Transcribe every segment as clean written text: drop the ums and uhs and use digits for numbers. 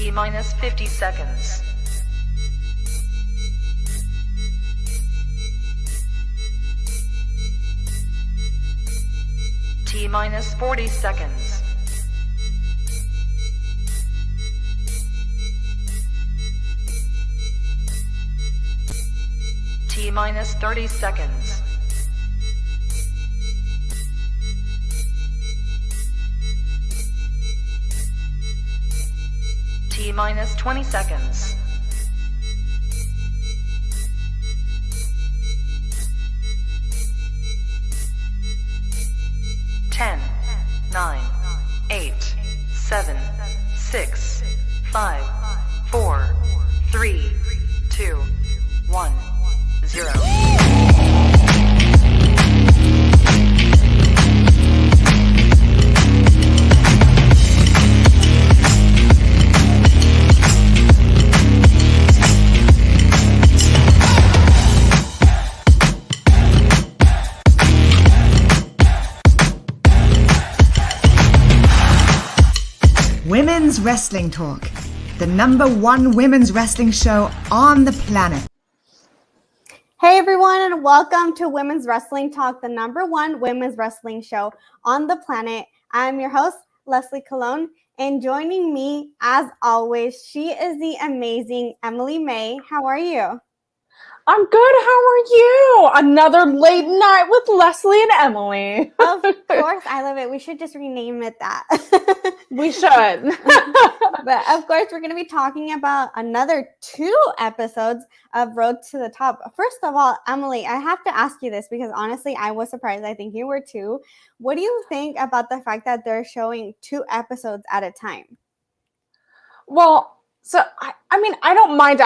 T minus 50 seconds. T minus 40 seconds. T minus 30 seconds. T minus 20 seconds. Ten, 9, 8, 7, 6, 5, 4, 3, 2, 1, 0. Women's Wrestling Talk, the #1 women's wrestling show on the planet. Hey everyone, and welcome to Women's Wrestling Talk, the #1 women's wrestling show on the planet. I'm your host, Leslie Colon, and joining me, as always, she is the amazing Emily Mae. How are you? I'm good. How are you? Another late night with Leslie and Emily. Of course, I love it. We should just rename it that. We should. But of course, we're going to be talking about another 2 episodes of Rhodes to the Top. First of all, Emily, I have to ask you this because honestly, I was surprised. I think you were too. What do you think about the fact that they're showing 2 episodes at a time? Well, so I mean, I don't mind.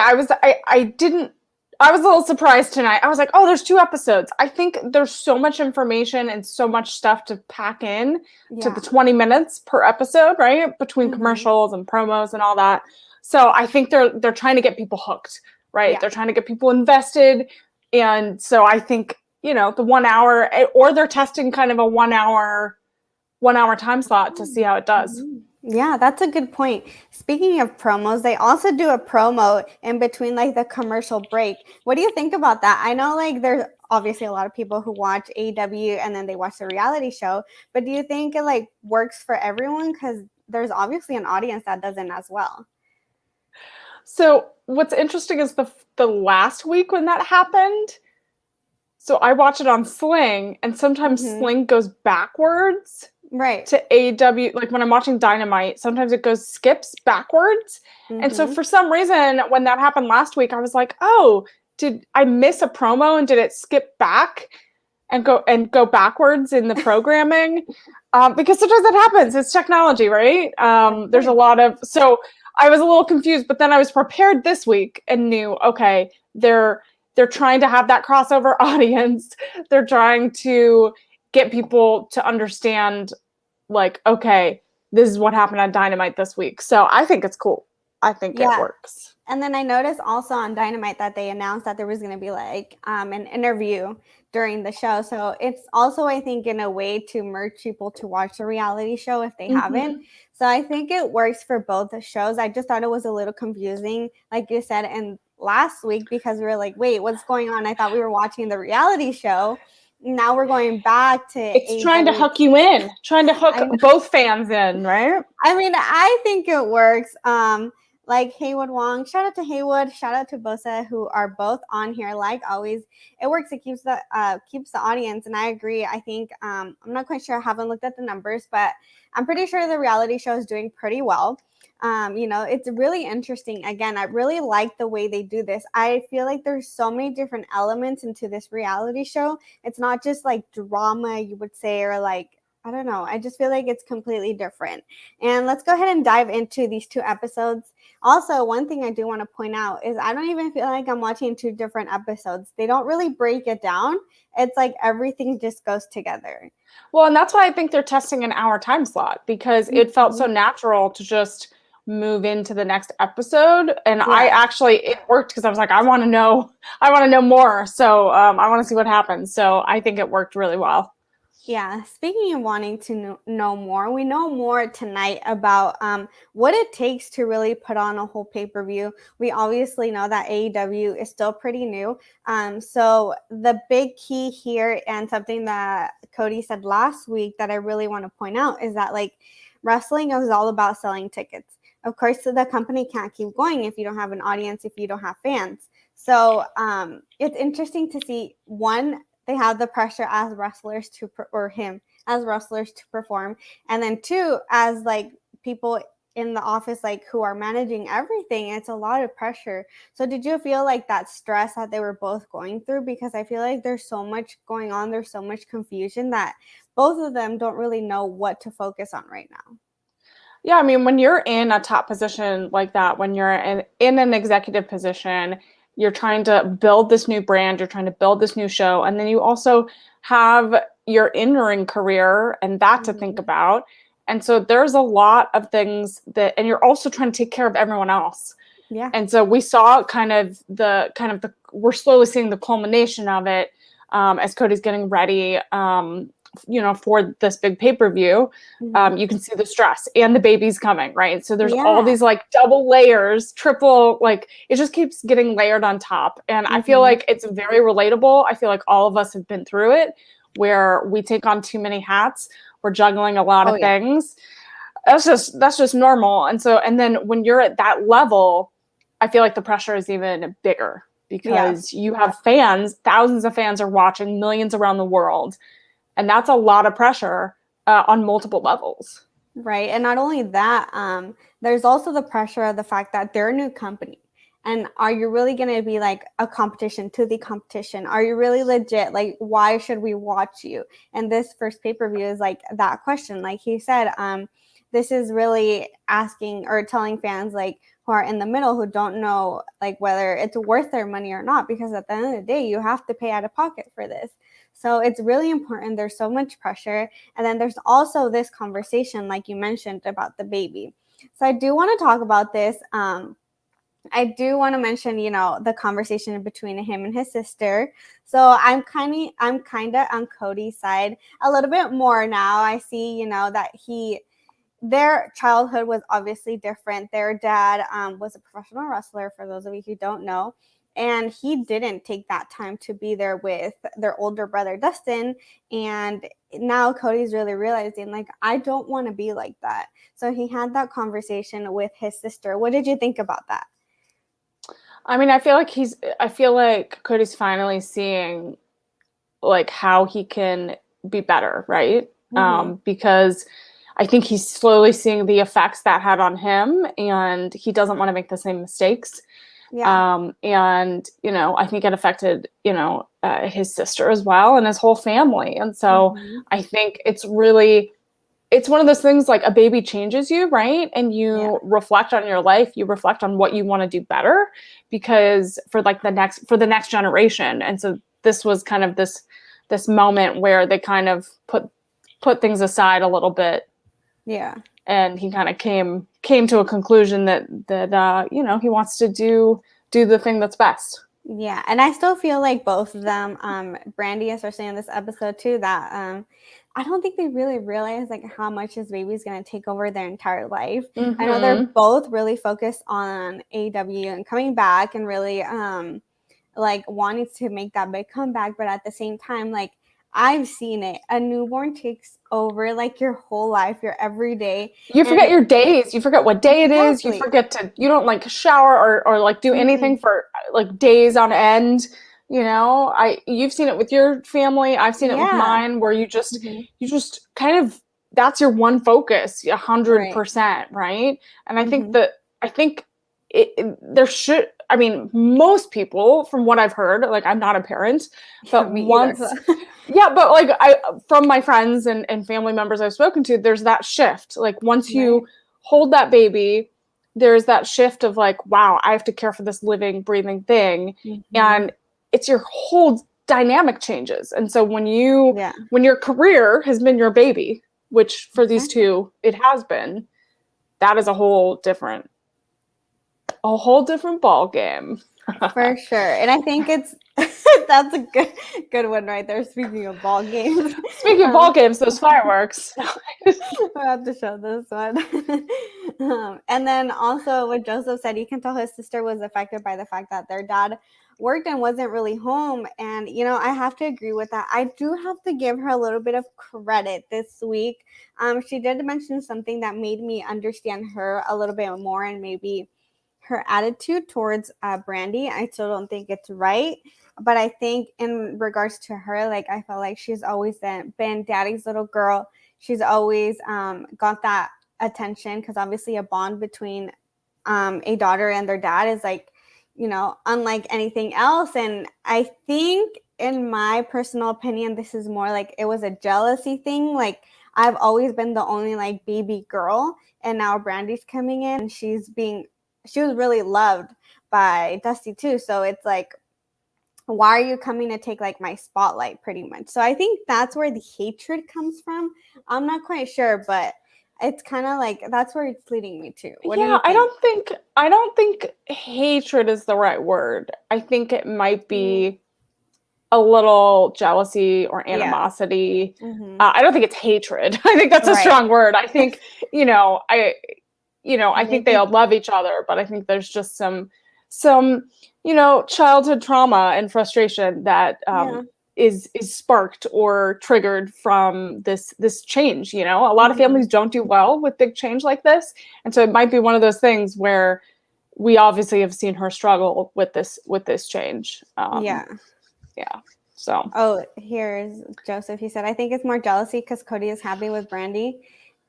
I was a little surprised tonight. I was like, oh, there's 2 episodes. I think there's so much information and so much stuff to pack in to the 20 minutes per episode, right? Between commercials and promos and all that. So I think they're trying to get people hooked, right? Yeah. They're trying to get people invested. And so I think, the 1 hour, or they're testing kind of a 1 hour time slot to see how it does. Yeah, that's a good point. Speaking of promos, they also do a promo in between like the commercial break. What do you think about that? I know like there's obviously a lot of people who watch AEW and then they watch the reality show, but do you think it like works for everyone? Because there's obviously an audience that doesn't as well. So what's interesting is the last week when that happened, so I watch it on Sling, and sometimes Sling goes backwards. Right. To AEW, like when I'm watching Dynamite, sometimes it skips backwards. And so for some reason, when that happened last week, I was like, oh, did I miss a promo and did it skip back and go backwards in the programming? Because sometimes that happens. It's technology, right? There's a lot of, so I was a little confused, but then I was prepared this week and knew, okay, they're trying to have that crossover audience. They're trying to get people to understand, like, okay, this is what happened on Dynamite this week. So I think it's cool. I think it works. And then I noticed also on Dynamite that they announced that there was going to be like an interview during the show. So it's also, I think, in a way to merge people to watch the reality show if they haven't. So I think it works for both the shows. I just thought it was a little confusing, like you said, and last week because we were like, wait, what's going on? I thought we were watching the reality show. Now we're going back to it's trying to hook you in, trying to hook both fans in, right? I mean, I think it works. Like Haywood Wong, shout out to Haywood, shout out to Bosa, who are both on here. Like always, it works. It keeps the audience, and I agree. I think I'm not quite sure. I haven't looked at the numbers, but I'm pretty sure the reality show is doing pretty well. It's really interesting. Again, I really like the way they do this. I feel like there's so many different elements into this reality show. It's not just like drama, you would say, or like, I don't know. I just feel like it's completely different. And let's go ahead and dive into these 2 episodes. Also, one thing I do want to point out is I don't even feel like I'm watching 2 different episodes. They don't really break it down. It's like everything just goes together. Well, and that's why I think they're testing an hour time slot, because it felt so natural to just move into the next episode. And it worked because I was like, I want to know more. So I want to see what happens. So I think it worked really well. Yeah, speaking of wanting to know more, we know more tonight about what it takes to really put on a whole pay-per-view. We obviously know that AEW is still pretty new. So the big key here, and something that Cody said last week that I really want to point out, is that like wrestling is all about selling tickets. Of course, the company can't keep going if you don't have an audience, if you don't have fans. So it's interesting to see, one, they have the pressure as wrestlers or him as wrestlers to perform. And then two, as like people in the office, like who are managing everything, it's a lot of pressure. So did you feel like that stress that they were both going through? Because I feel like there's so much going on. There's so much confusion that both of them don't really know what to focus on right now. Yeah, I mean, when you're in a top position like that, when you're in an executive position, you're trying to build this new brand, you're trying to build this new show, and then you also have your in-ring career and that to think about. And so there's a lot of things and you're also trying to take care of everyone else. Yeah. And so we saw we're slowly seeing the culmination of it as Cody's getting ready, for this big pay-per-view. You can see the stress and the baby's coming, right? So there's all these like double layers, triple, like it just keeps getting layered on top. And I feel like it's very relatable. I feel like all of us have been through it, where we take on too many hats. We're juggling a lot of things. That's just normal. And then when you're at that level, I feel like the pressure is even bigger, because you have fans, thousands of fans are watching, millions around the world. And that's a lot of pressure on multiple levels. Right. And not only that, there's also the pressure of the fact that they're a new company. And are you really going to be like a competition to the competition? Are you really legit? Like, why should we watch you? And this first pay-per-view is like that question. Like he said, this is really asking or telling fans like who are in the middle, who don't know like whether it's worth their money or not, because at the end of the day, you have to pay out of pocket for this. So it's really important. There's so much pressure. And then there's also this conversation, like you mentioned, about the baby. So I do want to talk about this. I do want to mention, the conversation between him and his sister. So I'm kind of on Cody's side a little bit more now. I see, that their childhood was obviously different. Their dad was a professional wrestler, for those of you who don't know. And he didn't take that time to be there with their older brother, Dustin. And now Cody's really realizing, like, I don't want to be like that. So he had that conversation with his sister. What did you think about that? I mean, I feel like Cody's finally seeing like how he can be better, right? Because I think he's slowly seeing the effects that had on him, and he doesn't want to make the same mistakes. Yeah. And, I think it affected, his sister as well and his whole family. And so I think it's one of those things, like a baby changes you, right? And you reflect on your life, you reflect on what you want to do better, because for the next generation. And so this was kind of this moment where they kind of put things aside a little bit. Yeah. And he kind of came to a conclusion that he wants to do the thing that's best. Yeah, and I still feel like both of them, Brandi, especially in this episode too, that I don't think they really realize like how much his baby's gonna take over their entire life. I know they're both really focused on AEW and coming back and really like wanting to make that big comeback, but at the same time, like, I've seen it. A newborn takes over like your whole life, your every day. You forget your days. You forget what day it is. You don't like shower or like do anything for like days on end. You've seen it with your family. I've seen it with mine, where you just kind of, that's your one focus, 100%. Right. And I think there should, I mean, most people, from what I've heard, like, I'm not a parent, but but like from my friends and family members I've spoken to, there's that shift. Like, once you hold that baby, there's that shift of like, wow, I have to care for this living, breathing thing. And it's your whole dynamic changes. And so when your career has been your baby, which for these two, it has been, that is a whole different a whole different ball game. For sure. And I think it's that's a good one right there. Speaking of ball games. Speaking of ball games, those fireworks. I have to show this one. And then also what Joseph said, you can tell his sister was affected by the fact that their dad worked and wasn't really home. And, I have to agree with that. I do have to give her a little bit of credit this week. She did mention something that made me understand her a little bit more, and maybe her attitude towards Brandi. I still don't think it's right. But I think in regards to her, like, I felt like she's always been daddy's little girl. She's always got that attention, because obviously a bond between a daughter and their dad is like, unlike anything else. And I think, in my personal opinion, this is more like it was a jealousy thing. Like, I've always been the only like baby girl, and now Brandi's coming in, and she was really loved by Dusty too. So it's like, why are you coming to take like my spotlight, pretty much? So I think that's where the hatred comes from. I'm not quite sure, but it's kind of like that's where it's leading me to. What do you think? I don't think hatred is the right word. I think it might be a little jealousy or animosity. Yeah. Mm-hmm. I don't think it's hatred. I think that's a strong word. I think, I think they all love each other, but I think there's just some childhood trauma and frustration that is sparked or triggered from this change. A lot of families don't do well with big change like this, and so it might be one of those things where we obviously have seen her struggle with this change. So here's Joseph. He said, I think it's more jealousy because Cody is happy with Brandi.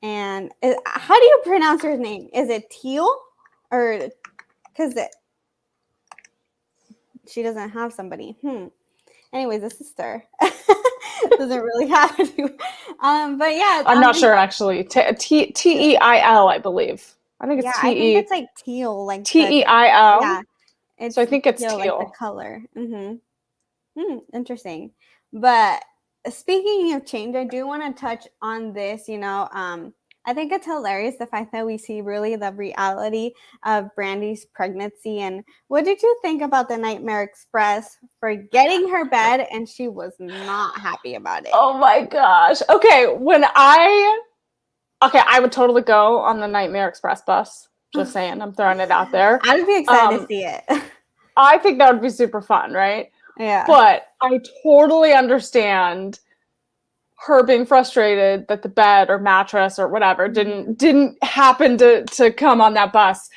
And how do you pronounce her name? Is it Teal, or because she doesn't have somebody? Anyways, a sister doesn't really have to. But yeah, I'm not sure actually. Teil, I believe. I think it's I think it's like teal, like Teil. Yeah, so I think it's teal. Like the color. Interesting. But speaking of change, I do want to touch on this. I think it's hilarious the fact that we see really the reality of Brandi's pregnancy. And what did you think about the Nightmare Express for getting her bed and she was not happy about it? Oh my gosh. Okay, I would totally go on the Nightmare Express bus. Just saying, I'm throwing it out there. I'd be excited to see it. I think that would be super fun, right? Yeah. But I totally understand her being frustrated that the bed or mattress or whatever didn't happen to come on that bus,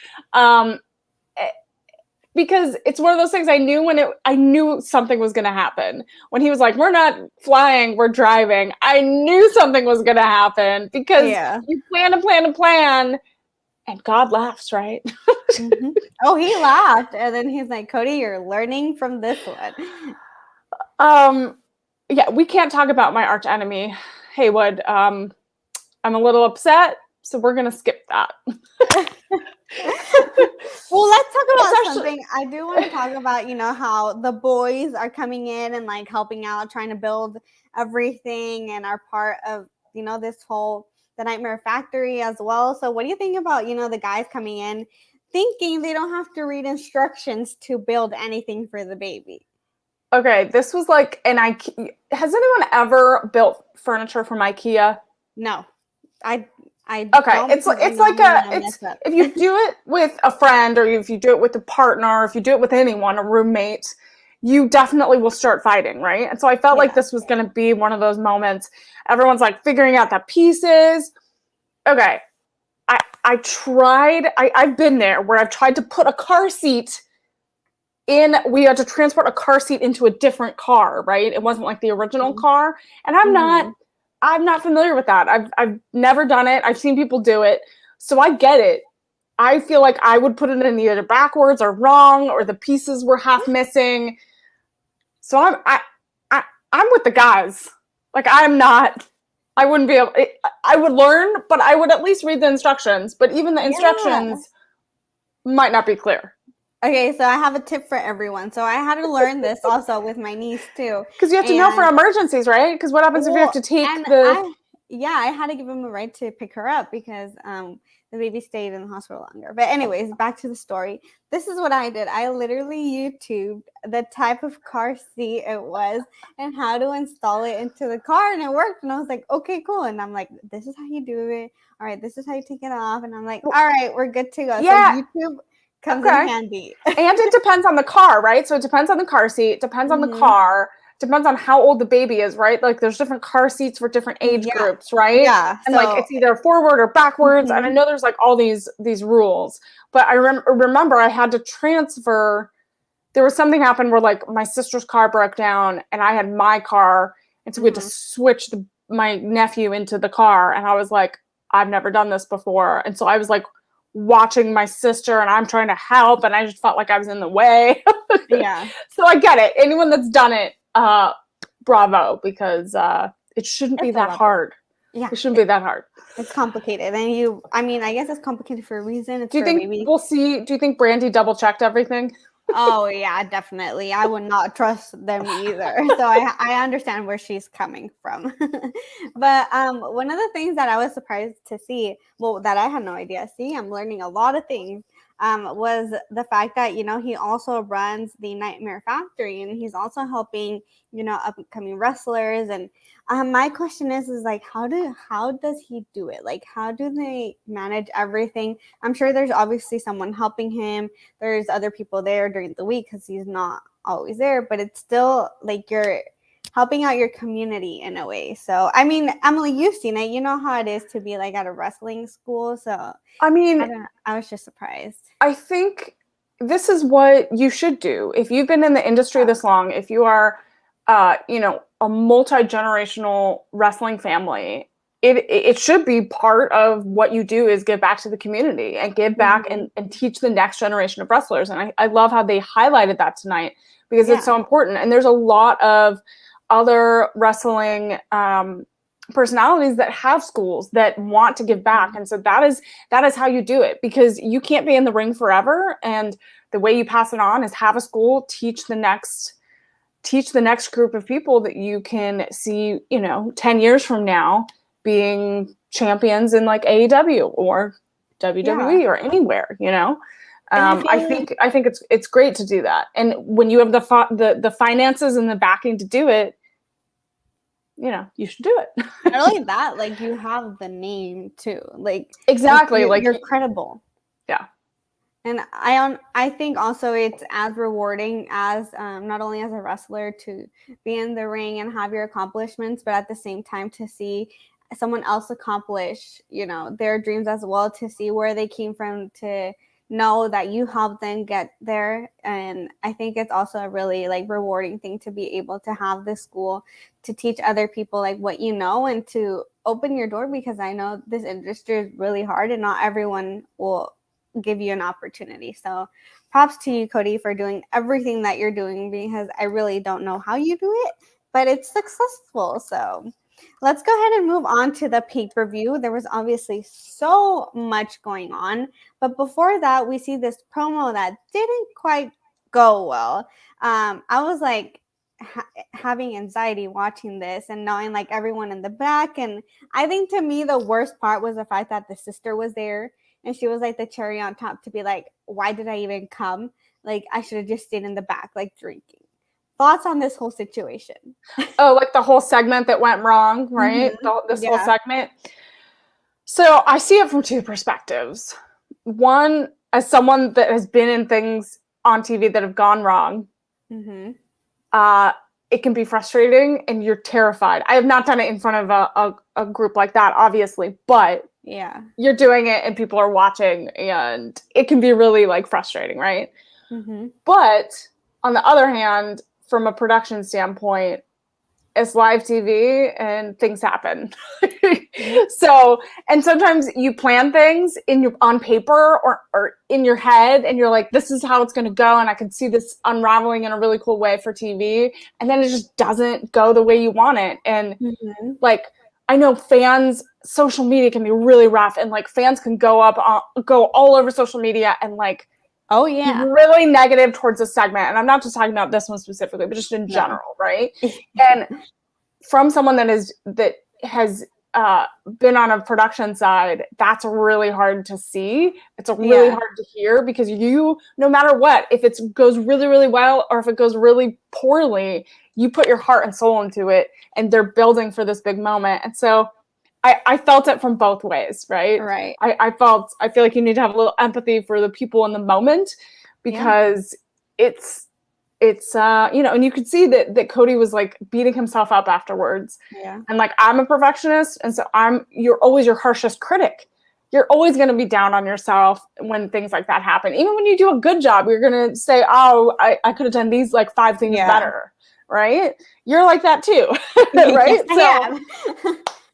because it's one of those things. I knew something was going to happen when he was like, "We're not flying, we're driving." I knew something was going to happen because you plan, and God laughs, right? Oh, he laughed, and then he's like, "Cody, you're learning from this one." Yeah, we can't talk about my arch enemy, Haywood. I'm a little upset, so we're gonna skip that. Well, let's talk about something. I do want to talk about, how the boys are coming in and like helping out, trying to build everything, and are part of, this whole the Nightmare Factory as well. So what do you think about, the guys coming in thinking they don't have to read instructions to build anything for the baby? Okay, this was like an IKEA. Has anyone ever built furniture from IKEA? No, I. Okay, it's if you do it with a friend, or if you do it with a partner, or if you do it with anyone, a roommate, you definitely will start fighting, right? And so I felt like this was going to be one of those moments. Everyone's like figuring out the pieces. Okay, I've been there where I've tried to put a car seat in. We had to transport a car seat into a different car, right? It wasn't like the original car, and I'm not familiar with that. I've never done it. I've seen people do it, so I get it. I feel like I would put it in either backwards or wrong, or the pieces were half missing. So I'm with the guys. Like, I wouldn't be able. I would learn, but I would at least read the instructions. But even the instructions might not be clear. Okay, so I have a tip for everyone. So I had to learn this also with my niece too. Because you have to know for emergencies, right? Because what happens if you have to take I had to give him a ride to pick her up, because the baby stayed in the hospital longer. But anyways, back to the story. This is what I did. I literally YouTubed the type of car seat it was and how to install it into the car, and it worked. And I was like, okay, cool. And I'm like, this is how you do it. All right, this is how you take it off. And I'm like, all right, we're good to go. Yeah. So YouTube comes in handy. And it depends on the car, right? So it depends on the car seat, depends on the car, depends on how old the baby is, right? Like there's different car seats for different age groups, right? Yeah. And like it's either forward or backwards. And I know there's like all these rules, but I remember I had to transfer. There was something happened where like my sister's car broke down and I had my car. And so we had to switch my nephew into the car. And I was like, I've never done this before. And so I was like watching my sister and I'm trying to help. And I just felt like I was in the way. Yeah. So I get it. Anyone that's done it, bravo, because it shouldn't be that hard. Yeah. It shouldn't be that hard. It's complicated. And I guess it's complicated for a reason. Do you think Brandi double checked everything? Oh yeah, definitely. I would not trust them either. So I understand where she's coming from. But one of the things that I was surprised to see, that I had no idea. See, I'm learning a lot of things. Was the fact that, he also runs the Nightmare Factory, and he's also helping, upcoming wrestlers. And my question is like, how does he do it? Like, how do they manage everything? I'm sure there's obviously someone helping him. There's other people there during the week because he's not always there, but it's still like you're helping out your community in a way. So, I mean, Emily, you've seen it. You know how it is to be like at a wrestling school. So, I was just surprised. I think this is what you should do. If you've been in the industry this long, if you are, a multi-generational wrestling family, it should be part of what you do is give back to the community and give back and teach the next generation of wrestlers. And I love how they highlighted that tonight because it's so important. And there's a lot of other wrestling personalities that have schools that want to give back. And so that is how you do it, because you can't be in the ring forever. And the way you pass it on is have a school, teach the next group of people that you can see, 10 years from now being champions in like AEW or WWE or anywhere, I think it's great to do that. And when you have the finances and the backing to do it, you should do it. Not only that, like you have the name too, like exactly, like you're credible. Yeah. And I think also it's as rewarding as not only as a wrestler to be in the ring and have your accomplishments, but at the same time to see someone else accomplish, their dreams as well, to see where they came from, to know that you helped them get there. And I think it's also a really like rewarding thing to be able to have this school to teach other people like what and to open your door, because I know this industry is really hard and not everyone will give you an opportunity. So props to you, Cody, for doing everything that you're doing, because I really don't know how you do it, but it's successful. So let's go ahead and move on to the pay-per-view. There was obviously so much going on, but before that, we see this promo that didn't quite go well. I was like having anxiety watching this and knowing like everyone in the back. And I think to me, the worst part was the fact that the sister was there. And she was like the cherry on top to be like, why did I even come? Like, I should have just stayed in the back, like drinking. Thoughts on this whole situation? Oh, like the whole segment that went wrong, right? This whole segment. So I see it from two perspectives. One, as someone that has been in things on TV that have gone wrong, it can be frustrating and you're terrified. I have not done it in front of a group like that, obviously, but you're doing it and people are watching and it can be really like frustrating, right? But on the other hand, from a production standpoint, it's live TV and things happen. So, and sometimes you plan things on paper or in your head and you're like, this is how it's going to go. And I can see this unraveling in a really cool way for TV. And then it just doesn't go the way you want it. And like, I know fans, social media can be really rough, and like fans can go all over social media and like, really negative towards a segment. And I'm not just talking about this one specifically, but just in general, right? And from someone that has been on a production side, that's really hard to see. It's really hard to hear, because you, no matter what, if it goes really, really well or if it goes really poorly, you put your heart and soul into it, and they're building for this big moment. And so I felt it from both ways, right? Right. I feel like you need to have a little empathy for the people in the moment, because it's and you could see that Cody was like beating himself up afterwards. Yeah. And like, I'm a perfectionist, and so you're always your harshest critic. You're always going to be down on yourself when things like that happen. Even when you do a good job, you're going to say, oh, I could have done these like 5 things better. Right? You're like that too. Right? Yes,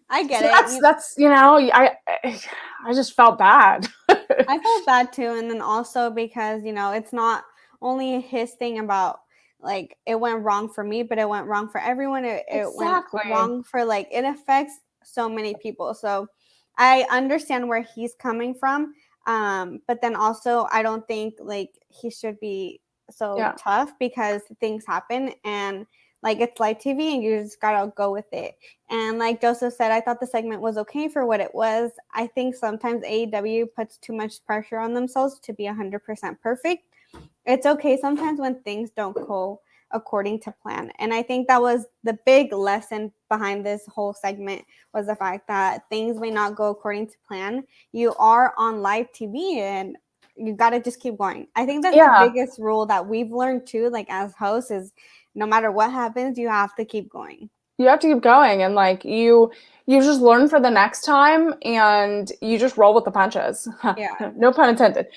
I get it. That's I just felt bad. I felt bad too. And then also because, it's not only his thing about like it went wrong for me, but it went wrong for everyone. It went wrong for like, it affects so many people. So I understand where he's coming from. But then also I don't think like he should be so tough, because things happen, and like it's live TV and you just gotta go with it. And like Joseph said, I thought the segment was okay for what it was. I think sometimes AEW puts too much pressure on themselves to be 100% perfect. It's okay sometimes when things don't go according to plan. And I think that was the big lesson behind this whole segment, was the fact that things may not go according to plan. You are on live TV and you got to just keep going. I think that's the biggest rule that we've learned too, like as hosts, is no matter what happens, you have to keep going. You have to keep going, and like you just learn for the next time, and you just roll with the punches. Yeah. No pun intended.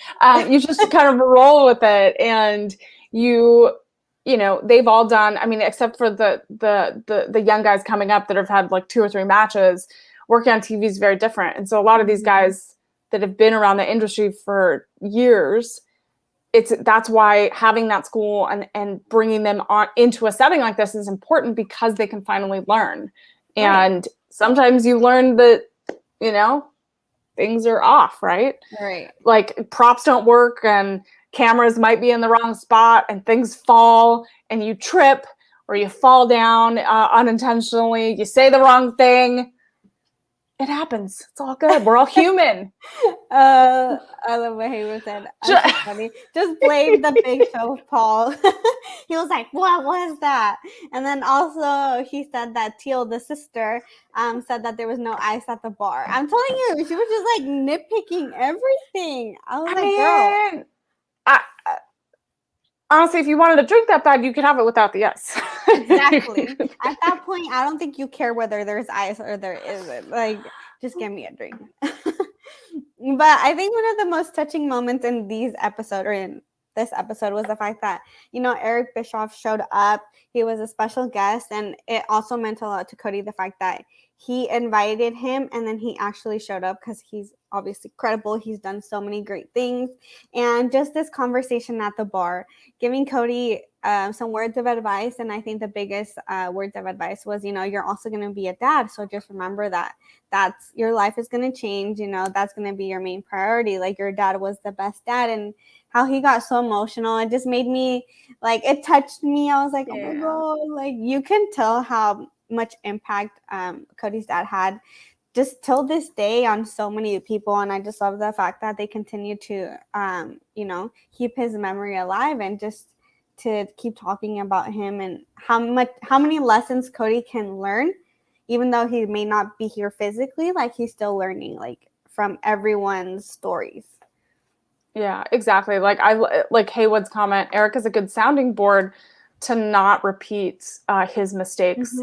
You just kind of roll with it, and they've all done, I mean, except for the young guys coming up that have had like 2 or 3 matches, working on TV is very different. And so a lot of these guys that have been around the industry for years, that's why having that school and bringing them on into a setting like this is important, because they can finally learn. And sometimes you learn that, things are off, right? Right. Like props don't work, and cameras might be in the wrong spot, and things fall, and you trip or you fall down unintentionally. You say the wrong thing. It happens. It's all good. We're all human. I love what Haywood said. That's so funny. Just blame the Big Show Paul. He was like, what was that? And then also he said that Teal, the sister, said that there was no ice at the bar. I'm telling you, she was just like nitpicking everything. I was girl. Honestly, if you wanted to drink that bad, you could have it without the ice. Exactly. At that point, I don't think you care whether there's ice or there isn't. Like, just give me a drink. But I think one of the most touching moments in this episode was the fact that, Eric Bischoff showed up. He was a special guest, and it also meant a lot to Cody, the fact that he invited him and then he actually showed up, because he's obviously credible. He's done so many great things. And just this conversation at the bar, giving Cody some words of advice. And I think the biggest words of advice was, you're also going to be a dad. So just remember that's your life is going to change. That's going to be your main priority. Like, your dad was the best dad. And how he got so emotional, it just made me, like, it touched me. I was like, oh my God, like, you can tell how much impact Cody's dad had just till this day on so many people. And I just love the fact that they continue to keep his memory alive, and just to keep talking about him, and how many lessons Cody can learn, even though he may not be here physically. Like, he's still learning, like, from everyone's stories. Yeah, exactly. Like, I like Haywood's comment, Eric is a good sounding board to not repeat his mistakes.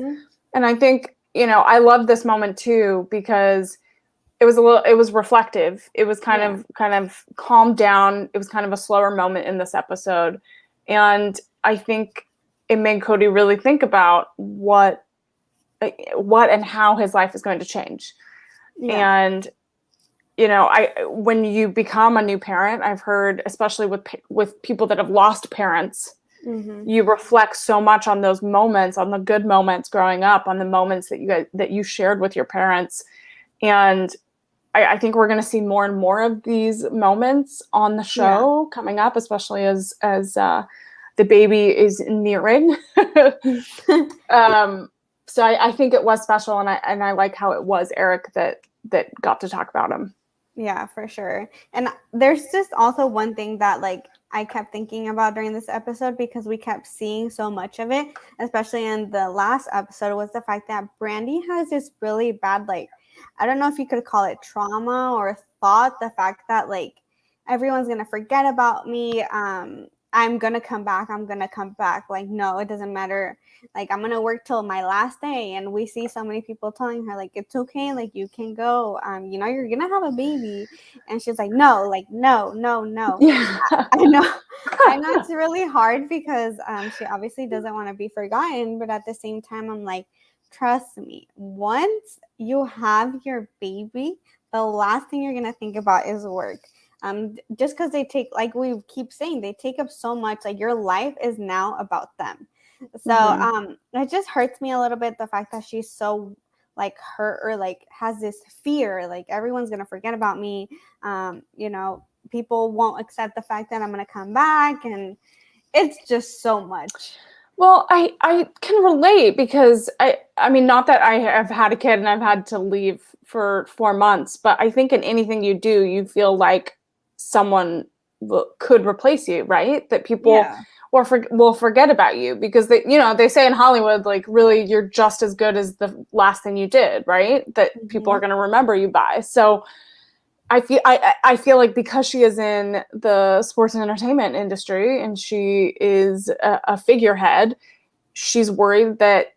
And I think, I love this moment too, because it was reflective. It was kind of calmed down. It was kind of a slower moment in this episode. And I think it made Cody really think about what and how his life is going to change. And, when you become a new parent, I've heard, especially with people that have lost parents, you reflect so much on those moments, on the good moments growing up, on the moments that you shared with your parents. And I think we're going to see more and more of these moments on the show coming up, especially as the baby is nearing. So I think it was special, and I like how it was Eric that got to talk about him. Yeah, for sure. And there's just also one thing that like I kept thinking about during this episode, because we kept seeing so much of it, especially in the last episode, was the fact that Brandi has this really bad, like, I don't know if you could call it trauma or thought, the fact that like everyone's gonna forget about me. I'm gonna come back. I'm gonna come back. Like, no, it doesn't matter. Like, I'm gonna work till my last day. And we see so many people telling her, like, it's okay, like you can go. You're gonna have a baby. And she's like, no, like, no. Yeah. I know. I know it's really hard because she obviously doesn't want to be forgotten, but at the same time, I'm like, trust me, once you have your baby, the last thing you're gonna think about is work. Just because they take, like we keep saying, they take up so much, like your life is now about them. So it just hurts me a little bit, the fact that she's so like hurt, or like has this fear, like everyone's gonna forget about me. People won't accept the fact that I'm gonna come back, and it's just so much. Well, I can relate, because I mean, not that I have had a kid and I've had to leave for 4 months, but I think in anything you do, you feel like someone could replace you, right? That people will forget about you, because they say in Hollywood, like, really, you're just as good as the last thing you did, right? That people are going to remember you by. So I feel like, because she is in the sports and entertainment industry and she is a figurehead, she's worried that,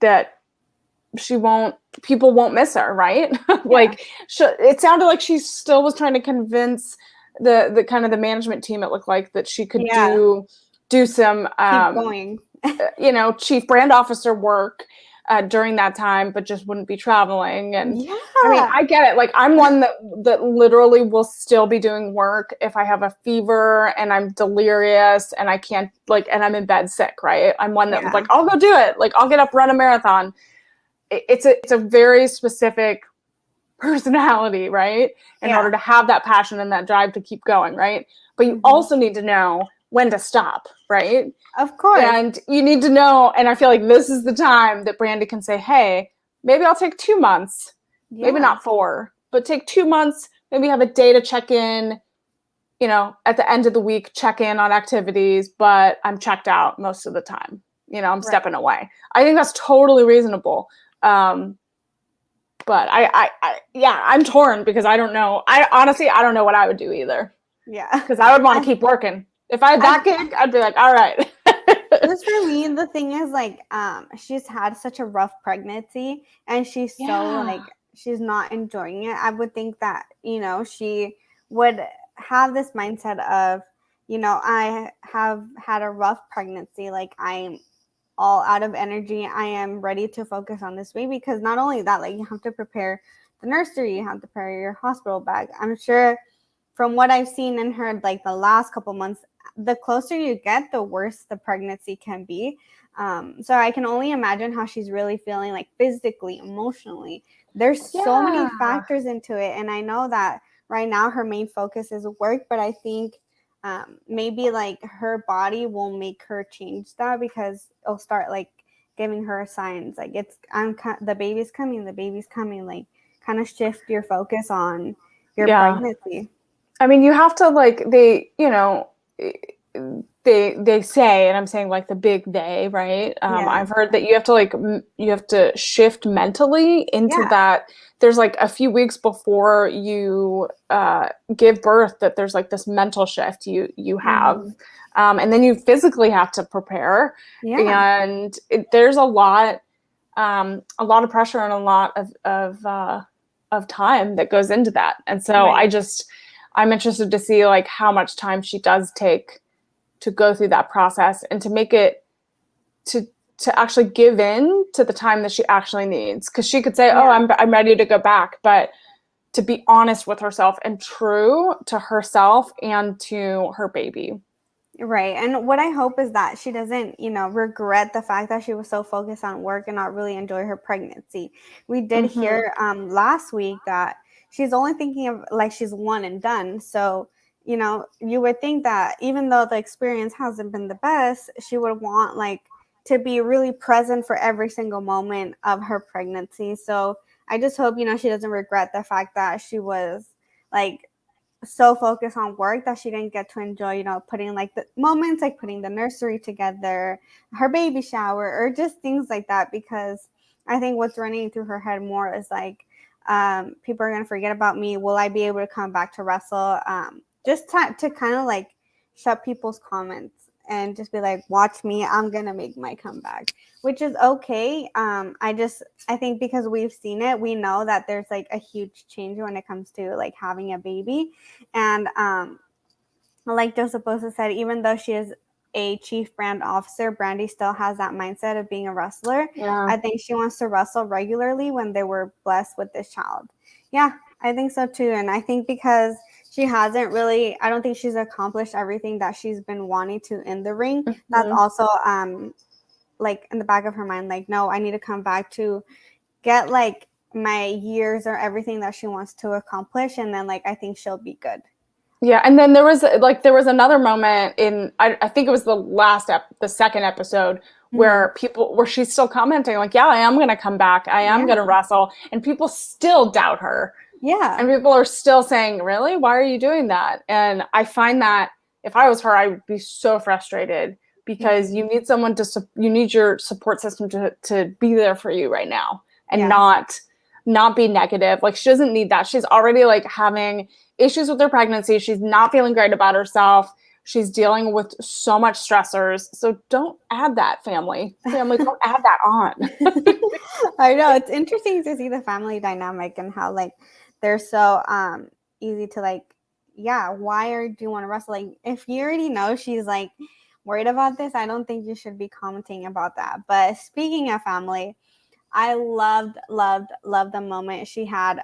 that people won't miss her, right? Like, it sounded like she still was trying to convince the kind of the management team, it looked like, that she could do some keep going. chief brand officer work during that time, but just wouldn't be traveling. And I mean, I get it. Like, I'm one that literally will still be doing work if I have a fever and I'm delirious and I can't, like, and I'm in bed sick, right? I'm one that like, I'll go do it. Like, I'll get up, run a marathon. It's a very specific personality, right? In order to have that passion and that drive to keep going, right? But you also need to know when to stop, right? Of course. And you need to know, and I feel like this is the time that Brandi can say, hey, maybe I'll take 2 months, maybe not 4, but take 2 months, maybe have a day to check in, at the end of the week, check in on activities, but I'm checked out most of the time. I'm stepping away. I think that's totally reasonable. But I'm torn, because I don't know. I don't know what I would do either. Yeah. Because I would want to keep working. If I had that gig, I'd be like, all right. Just for me, the thing is, like, she's had such a rough pregnancy, and she's so, like, she's not enjoying it. I would think that, she would have this mindset of, I have had a rough pregnancy. Like, I'm all out of energy. I am ready to focus on this baby, because not only that, like, you have to prepare the nursery, you have to prepare your hospital bag. I'm sure from what I've seen and heard, like, the last couple months, the closer you get, the worse the pregnancy can be. So I can only imagine how she's really feeling, like, physically, emotionally. There's so many factors into it. And I know that right now her main focus is work, but I think maybe, like, her body will make her change that, because it'll start, like, giving her signs, like, the baby's coming, like, kind of shift your focus on your pregnancy. I mean, you have to, like, they say, and I'm saying, like, the big day, right? I've heard that you have to, like, you have to shift mentally into that. There's, like, a few weeks before you give birth, that there's, like, this mental shift you have. And then you physically have to prepare. And there's a lot of pressure and a lot of time that goes into that. And so I'm interested to see, like, how much time she does take to go through that process, and to make it to actually give in to the time that she actually needs. Because she could say, oh, I'm ready to go back. But to be honest with herself and true to herself and to her baby. Right. And what I hope is that she doesn't, regret the fact that she was so focused on work and not really enjoy her pregnancy. We did hear last week that she's only thinking of, like, she's one and done. So, you would think that even though the experience hasn't been the best, she would want, like, to be really present for every single moment of her pregnancy. So I just hope, she doesn't regret the fact that she was like so focused on work that she didn't get to enjoy, putting like the moments, like putting the nursery together, her baby shower, or just things like that. Because I think what's running through her head more is like, people are going to forget about me. Will I be able to come back to wrestle? Just to kind of like shut people's comments and just be like, watch me, I'm going to make my comeback, which is okay. I think because we've seen it, we know that there's like a huge change when it comes to like having a baby. And like Joseph Bosa said, even though she is a chief brand officer, Brandi still has that mindset of being a wrestler. Yeah. I think she wants to wrestle regularly when they were blessed with this child. Yeah, I think so too. And I think because she hasn't really, I don't think she's accomplished everything that she's been wanting to in the ring. Mm-hmm. That's also like in the back of her mind, like, no, I need to come back to get like my years or everything that she wants to accomplish. And then like, I think she'll be good. Yeah, and then there was another moment in I think it was the second episode where she's still commenting like, yeah, I am gonna come back, I am gonna wrestle, and people still doubt her. Yeah, and people are still saying, really, why are you doing that? And I find that if I was her, I would be so frustrated because you need someone you need your support system to be there for you right now and not be negative. Like, she doesn't need that. She's already like having issues with her pregnancy. She's not feeling great about herself. She's dealing with so much stressors. So don't add that, family. Don't add that on. I know. It's interesting to see the family dynamic and how like they're so easy to like, why do you want to wrestle? Like, if you already know she's like worried about this, I don't think you should be commenting about that. But speaking of family, I loved the moment she had,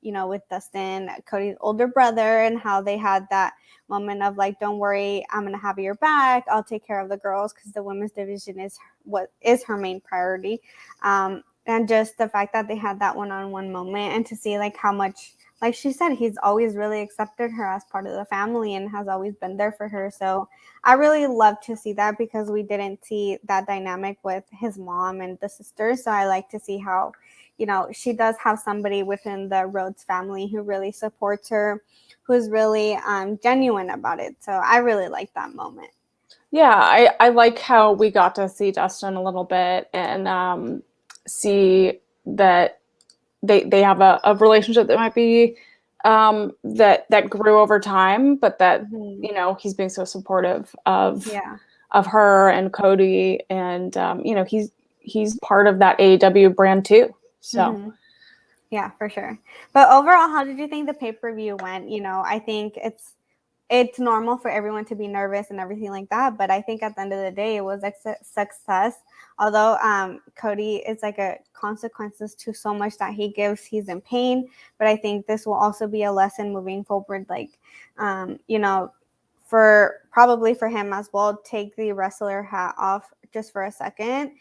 with Dustin, Cody's older brother, and how they had that moment of like, don't worry, I'm going to have your back. I'll take care of the girls, because the women's division is what is her main priority. And just the fact that they had that one-on-one moment, and to see like how much, like she said, he's always really accepted her as part of the family and has always been there for her. So I really love to see that, because we didn't see that dynamic with his mom and the sisters. So I like to see how, she does have somebody within the Rhodes family who really supports her, who's really genuine about it. So I really like that moment. Yeah, I like how we got to see Dustin a little bit and see that they have a relationship that might be that grew over time, but that he's being so supportive of her and Cody, and he's part of that AEW brand too. So yeah, for sure. But overall, how did you think the pay-per-view went? I think it's normal for everyone to be nervous and everything like that, but I think at the end of the day, it was a success. Although Cody is like a consequences to so much that he gives, he's in pain. But I think this will also be a lesson moving forward, like, for him as well, take the wrestler hat off just for a second,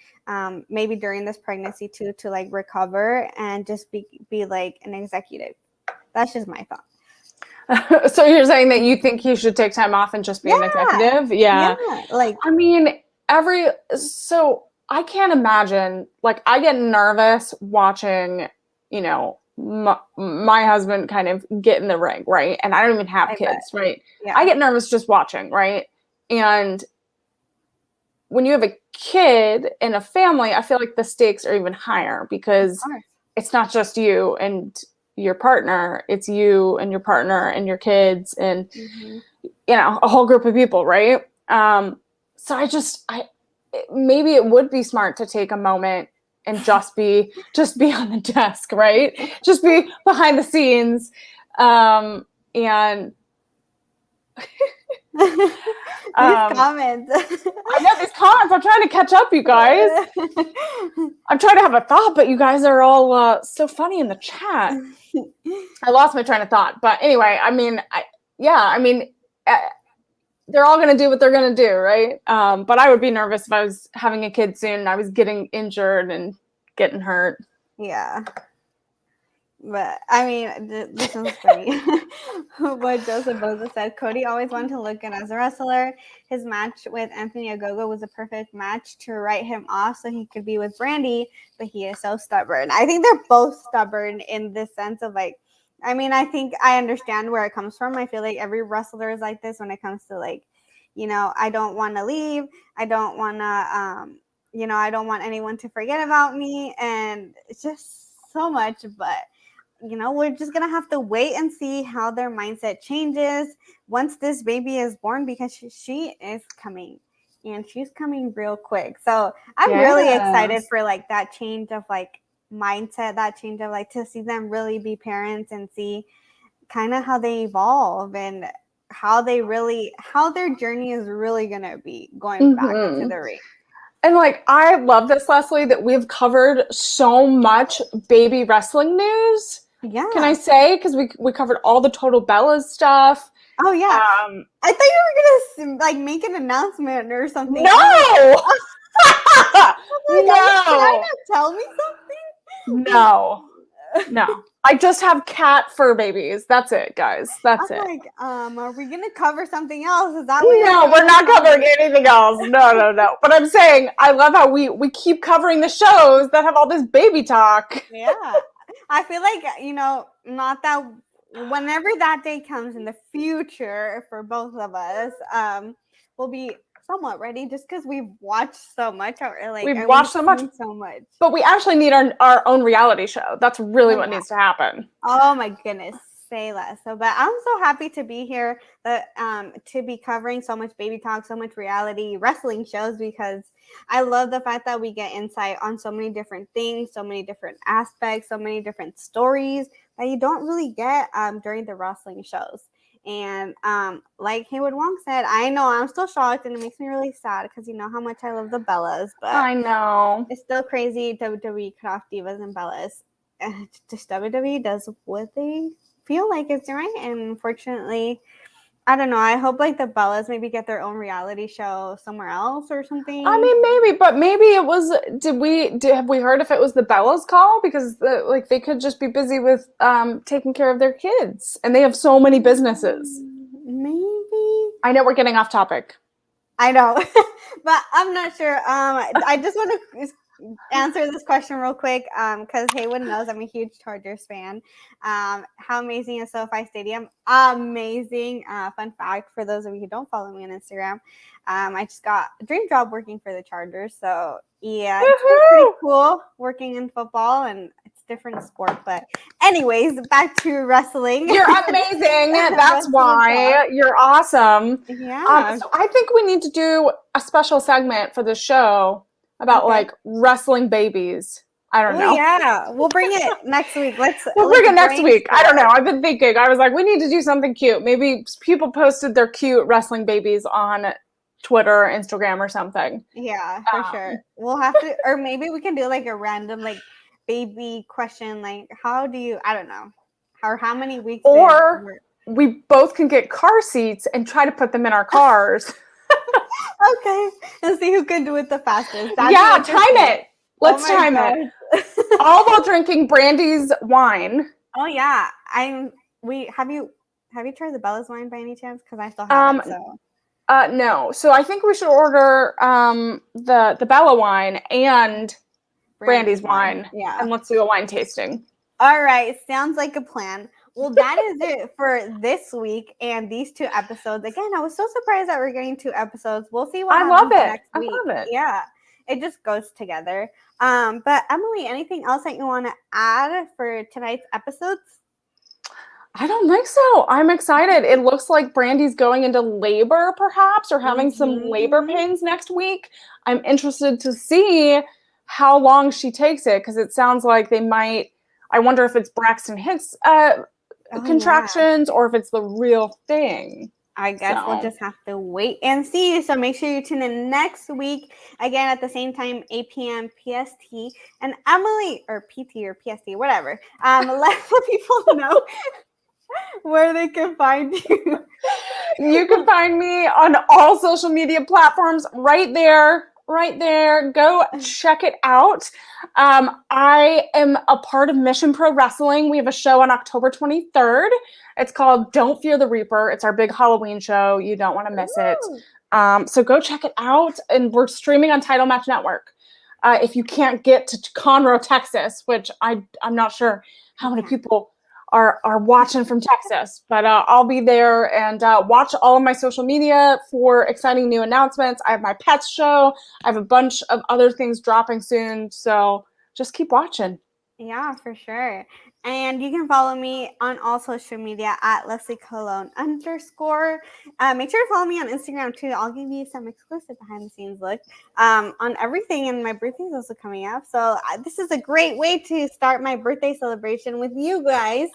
maybe during this pregnancy too, to like recover and just be like an executive. That's just my thought. So you're saying that you think he should take time off and just be an executive? Yeah. Like, I mean, so I can't imagine, like, I get nervous watching, my husband kind of get in the ring, right? And I don't even have kids, right? Yeah. I get nervous just watching, right? And when you have a kid and a family, I feel like the stakes are even higher, because it's not just you and your partner, it's you and your partner and your kids and a whole group of people, right? So I maybe it would be smart to take a moment and just be on the desk, right? Just be behind the scenes, and these comments. I know these comments. I'm trying to catch up, you guys. I'm trying to have a thought, but you guys are all so funny in the chat. I lost my train of thought, but anyway, I mean, they're all going to do what they're going to do, right? But I would be nervous if I was having a kid soon and I was getting injured and getting hurt. Yeah. But I mean, this one's funny. What Joseph Boza said, Cody always wanted to look good as a wrestler. His match with Anthony Ogogo was a perfect match to write him off so he could be with Brandi, but he is so stubborn. I think they're both stubborn in the sense of like, I mean, I think I understand where it comes from. I feel like every wrestler is like this when it comes to like, I don't want to leave. I don't want to, I don't want anyone to forget about me. And it's just so much, but we're just going to have to wait and see how their mindset changes once this baby is born, because she is coming and she's coming real quick. So I'm really excited for like that change of like mindset, that change of like to see them really be parents and see kind of how they evolve and how their journey is really going to be going back to the ring. And like, I love this, Leslie, that we've covered so much baby wrestling news. Yeah. Can I say? Because we covered all the Total Bellas stuff. Oh, yeah. I thought you were going to like make an announcement or something. No! Like, no! Trying to tell me something? No. I just have cat fur babies. That's it, guys. That's it. Like, are we going to cover something else? Is that No, we're not covering anything else. No. But I'm saying, I love how we keep covering the shows that have all this baby talk. Yeah. I feel like, not that whenever that day comes in the future for both of us, we'll be somewhat ready just because we've watched so much. We've watched so much. But we actually need our own reality show. That's really what needs to happen. Oh my goodness. Say less. But I'm so happy to be here, to be covering so much baby talk, so much reality wrestling shows, because I love the fact that we get insight on so many different things, so many different aspects, so many different stories that you don't really get during the wrestling shows. And like Haywood Wong said, I know I'm still shocked, and it makes me really sad because you know how much I love the Bellas. But I know it's still crazy WWE cut off Divas and Bellas. Just WWE does what they feel like it's right, and unfortunately, I don't know. I hope like the Bellas maybe get their own reality show somewhere else or something. I mean, maybe it was. Have we heard if it was the Bellas' call? Because they could just be busy with taking care of their kids, and they have so many businesses. Maybe. I know we're getting off topic. I know, but I'm not sure. I just want to answer this question real quick because Haywood knows I'm a huge Chargers fan. How amazing is SoFi Stadium? Amazing. Fun fact for those of you who don't follow me on Instagram, I just got a dream job working for the Chargers. So yeah, it's pretty cool working in football, and it's a different sport. But anyways, back to wrestling. You're amazing. That's why. You're awesome. Yeah. So I think we need to do a special segment for the show about like wrestling babies. I don't know. Yeah, we'll bring it next week. We'll bring it next week. I don't know. I've been thinking. I was like, we need to do something cute. Maybe people posted their cute wrestling babies on Twitter, or Instagram, or something. Yeah, for sure. We'll have to, or maybe we can do like a random like baby question, like how do you? I don't know, or how many weeks? Or we both can get car seats and try to put them in our cars. Okay, and see who can do it the fastest. Time it. Let's time it. All while drinking Brandi's wine. Oh yeah, have you tried the Bella's wine by any chance? Because I still haven't. No. So I think we should order the Bella wine and Brandi's wine. Yeah, and let's do a wine tasting. All right, sounds like a plan. Well, that is it for this week and these 2 episodes. Again, I was so surprised that we're getting 2 episodes. We'll see what happens next week. I love it. Yeah, it just goes together. But Emily, anything else that you want to add for tonight's episodes? I don't think so. I'm excited. It looks like Brandi's going into labor, perhaps, or having some labor pains next week. I'm interested to see how long she takes it, because it sounds like they might. I wonder if it's Braxton Hicks contractions or if it's the real thing. I guess we'll just have to wait and see. So make sure you tune in next week again at the same time, 8 p.m. PST. And Emily, or PT or PST, whatever. Let the people know where they can find you. You can find me on all social media platforms right there right there. Go check it out. I am a part of Mission Pro Wrestling. We have a show on October 23rd. It's called Don't Fear the Reaper. It's our big Halloween show. You don't want to miss it. So go check it out. And we're streaming on Title Match Network. If you can't get to Conroe, Texas, which I'm not sure how many people are watching from Texas, but I'll be there, and watch all of my social media for exciting new announcements. I have my pets show. I have a bunch of other things dropping soon, so just keep watching. Yeah, for sure. And you can follow me on all social media at Leslie Colon _. Make sure to follow me on Instagram too. I'll give you some exclusive behind the scenes look on everything. And my birthday is also coming up. So this is a great way to start my birthday celebration with you guys.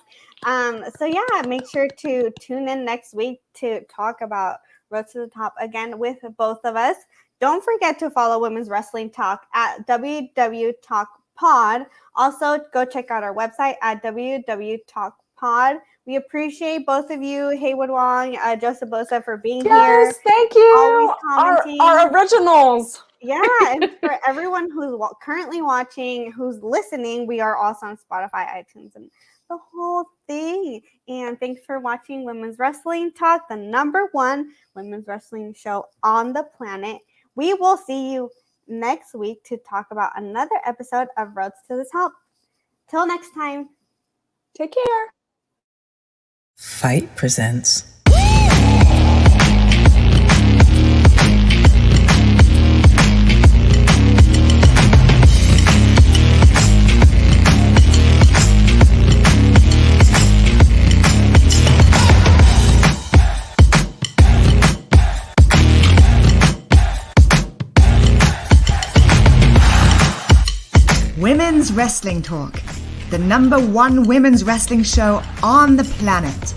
So yeah, make sure to tune in next week to talk about Rhodes to the Top again with both of us. Don't forget to follow Women's Wrestling Talk at WWT Talk Pod. Also, go check out our website at WWT Talk Pod. We appreciate both of you, Haywood Wong, Joseph Bosa, for being here. Yes, thank you. Always commenting. Our originals. Yeah, and for everyone who's currently watching, who's listening, we are also on Spotify, iTunes, and the whole thing. And thanks for watching Women's Wrestling Talk, the #1 women's wrestling show on the planet. We will see you next week to talk about another episode of Rhodes to the Top. Till next time. Take care. Fight presents. Women's Wrestling Talk, the #1 women's wrestling show on the planet.